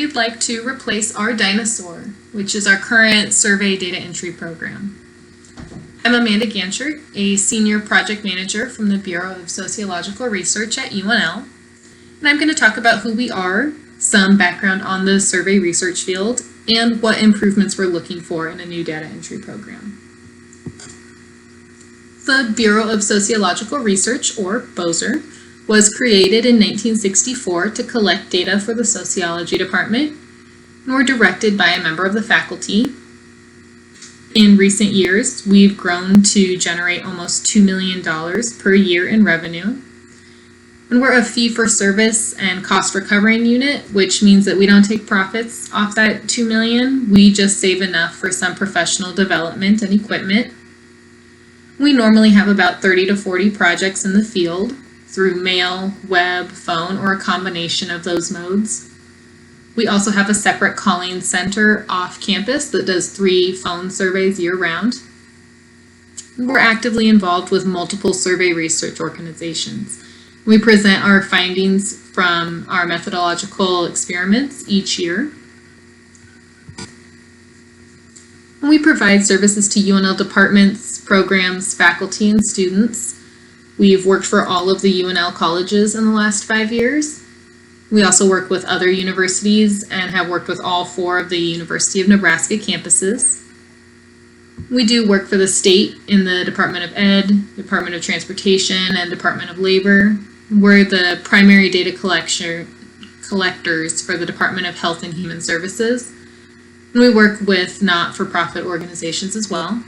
we'd like to replace our dinosaur, which is our current survey data entry program. I'm Amanda Ganchert, a senior project manager from the Bureau of Sociological Research at UNL, and I'm going to talk about who we are, some background on the survey research field, and what improvements we're looking for in a new data entry program. The Bureau of Sociological Research, or BOSR, was created in 1964 to collect data for the sociology department and were directed by a member of the faculty. In recent years, we've grown to generate almost $2 million per year in revenue. And we're a fee-for-service and cost-recovering unit, which means that we don't take profits off that $2 million. We just save enough for some professional development and equipment. We normally have about 30 to 40 projects in the field through mail, web, phone, or a combination of those modes. We also have a separate calling center off campus that does 3 phone surveys year-round. We're actively involved with multiple survey research organizations. We present our findings from our methodological experiments each year. We provide services to UNL departments, programs, faculty, and students. We've worked for all of the UNL colleges in the last 5 years. We also work with other universities and have worked with all 4 of the University of Nebraska campuses. We do work for the state in the Department of Ed, Department of Transportation, and Department of Labor. We're the primary data collectors for the Department of Health and Human Services. And we work with not-for-profit organizations as well.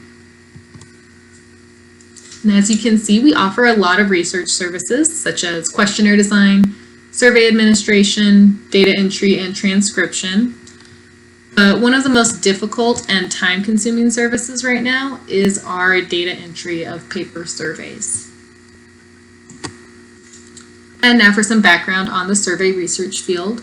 And as you can see, we offer a lot of research services such as questionnaire design, survey administration, data entry, and transcription. But one of the most difficult and time-consuming services right now is our data entry of paper surveys. And now for some background on the survey research field.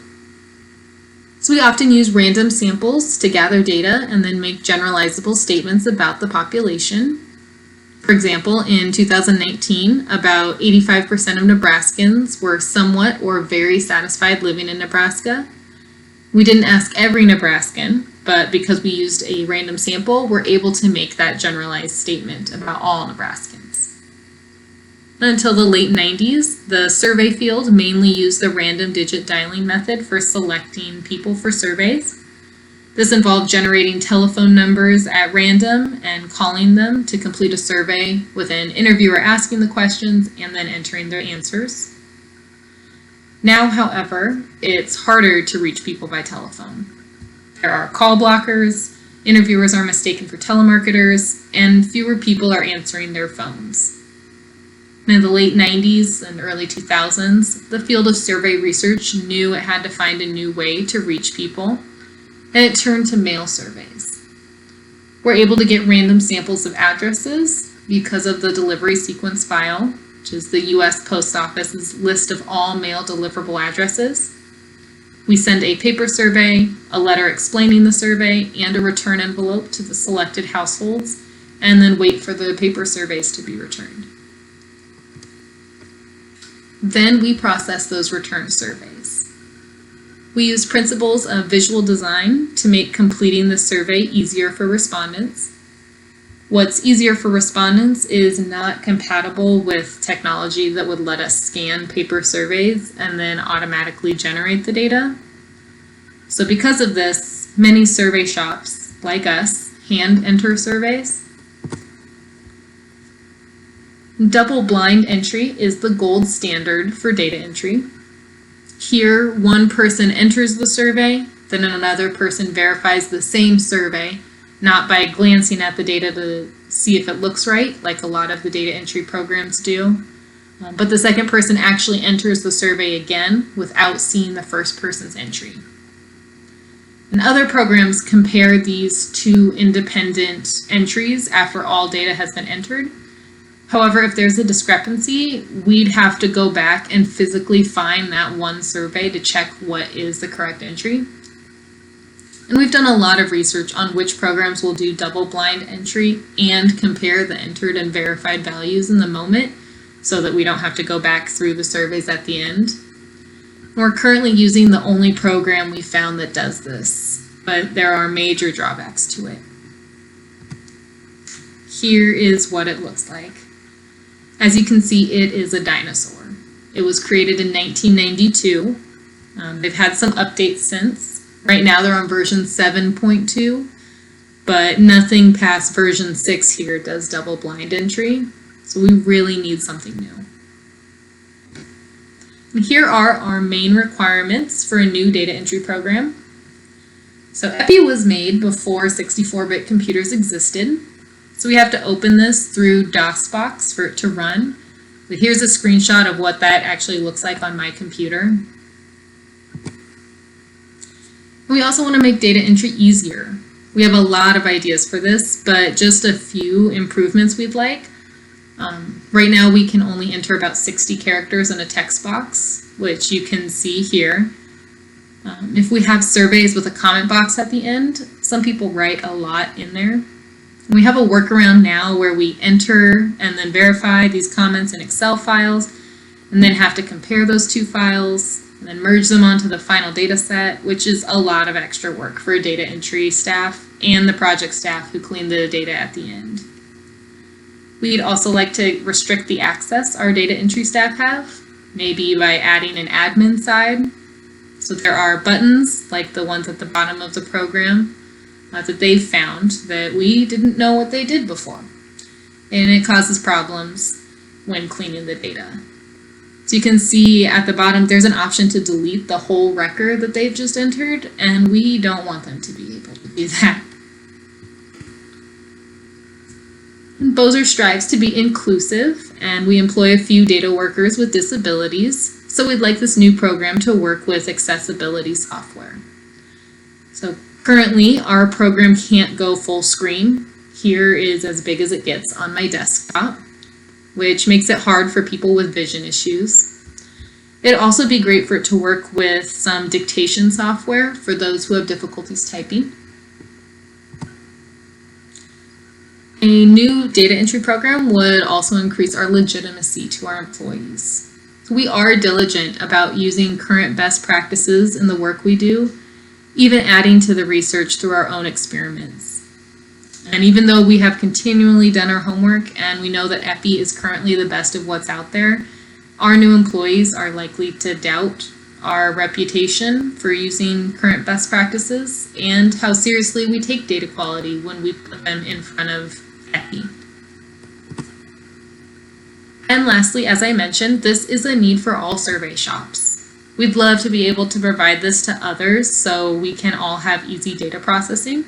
So we often use random samples to gather data and then make generalizable statements about the population. For example, in 2019, about 85% of Nebraskans were somewhat or very satisfied living in Nebraska. We didn't ask every Nebraskan, but because we used a random sample, we're able to make that generalized statement about all Nebraskans. Until the late 90s, the survey field mainly used the random digit dialing method for selecting people for surveys. This involved generating telephone numbers at random and calling them to complete a survey with an interviewer asking the questions and then entering their answers. Now, however, it's harder to reach people by telephone. There are call blockers, interviewers are mistaken for telemarketers, and fewer people are answering their phones. In the late 90s and early 2000s, the field of survey research knew it had to find a new way to reach people, and it turned to mail surveys. We're able to get random samples of addresses because of the delivery sequence file, which is the U.S. Post Office's list of all mail deliverable addresses. We send a paper survey, a letter explaining the survey, and a return envelope to the selected households, and then wait for the paper surveys to be returned. Then we process those return surveys. We use principles of visual design to make completing the survey easier for respondents. What's easier for respondents is not compatible with technology that would let us scan paper surveys and then automatically generate the data. So because of this, many survey shops, like us, hand enter surveys. Double-blind entry is the gold standard for data entry. Here, one person enters the survey, then another person verifies the same survey, not by glancing at the data to see if it looks right, like a lot of the data entry programs do, but the second person actually enters the survey again without seeing the first person's entry. And other programs compare these 2 independent entries after all data has been entered. However, if there's a discrepancy, we'd have to go back and physically find that one survey to check what is the correct entry. And we've done a lot of research on which programs will do double-blind entry and compare the entered and verified values in the moment so that we don't have to go back through the surveys at the end. We're currently using the only program we found that does this, but there are major drawbacks to it. Here is what it looks like. As you can see, it is a dinosaur. It was created in 1992. They've had some updates since. Right now they're on version 7.2, but nothing past version 6 here does double-blind entry, so we really need something new. And here are our main requirements for a new data entry program. So EPI was made before 64-bit computers existed. So we have to open this through DOSBox for it to run. But here's a screenshot of what that actually looks like on my computer. We also want to make data entry easier. We have a lot of ideas for this, but just a few improvements we'd like. Right now we can only enter about 60 characters in a text box, which you can see here. If we have surveys with a comment box at the end, some people write a lot in there. We have a workaround now where we enter and then verify these comments in Excel files and then have to compare those two files and then merge them onto the final data set, which is a lot of extra work for data entry staff and the project staff who clean the data at the end. We'd also like to restrict the access our data entry staff have, maybe by adding an admin side. So there are buttons, like the ones at the bottom of the program, that they've found that we didn't know what they did before. And it causes problems when cleaning the data. So you can see at the bottom there's an option to delete the whole record that they've just entered, and we don't want them to be able to do that. And Bozer strives to be inclusive, and we employ a few data workers with disabilities, so we'd like this new program to work with accessibility software. So currently, our program can't go full screen. Here is as big as it gets on my desktop, which makes it hard for people with vision issues. It'd also be great for it to work with some dictation software for those who have difficulties typing. A new data entry program would also increase our legitimacy to our employees. We are diligent about using current best practices in the work we do, even adding to the research through our own experiments. And even though we have continually done our homework and we know that EPI is currently the best of what's out there, our new employees are likely to doubt our reputation for using current best practices and how seriously we take data quality when we put them in front of EPI. And lastly, as I mentioned, this is a need for all survey shops. We'd love to be able to provide this to others so we can all have easy data processing.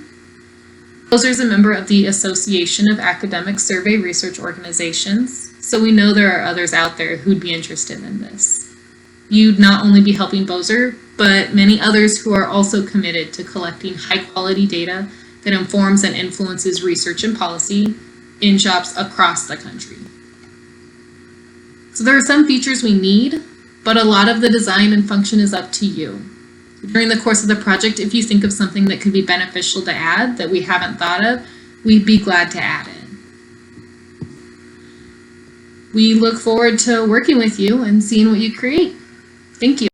Bozer is a member of the Association of Academic Survey Research Organizations, so we know there are others out there who'd be interested in this. You'd not only be helping Bozer, but many others who are also committed to collecting high-quality data that informs and influences research and policy in shops across the country. So there are some features we need, but a lot of the design and function is up to you. During the course of the project, if you think of something that could be beneficial to add that we haven't thought of, we'd be glad to add it. We look forward to working with you and seeing what you create. Thank you.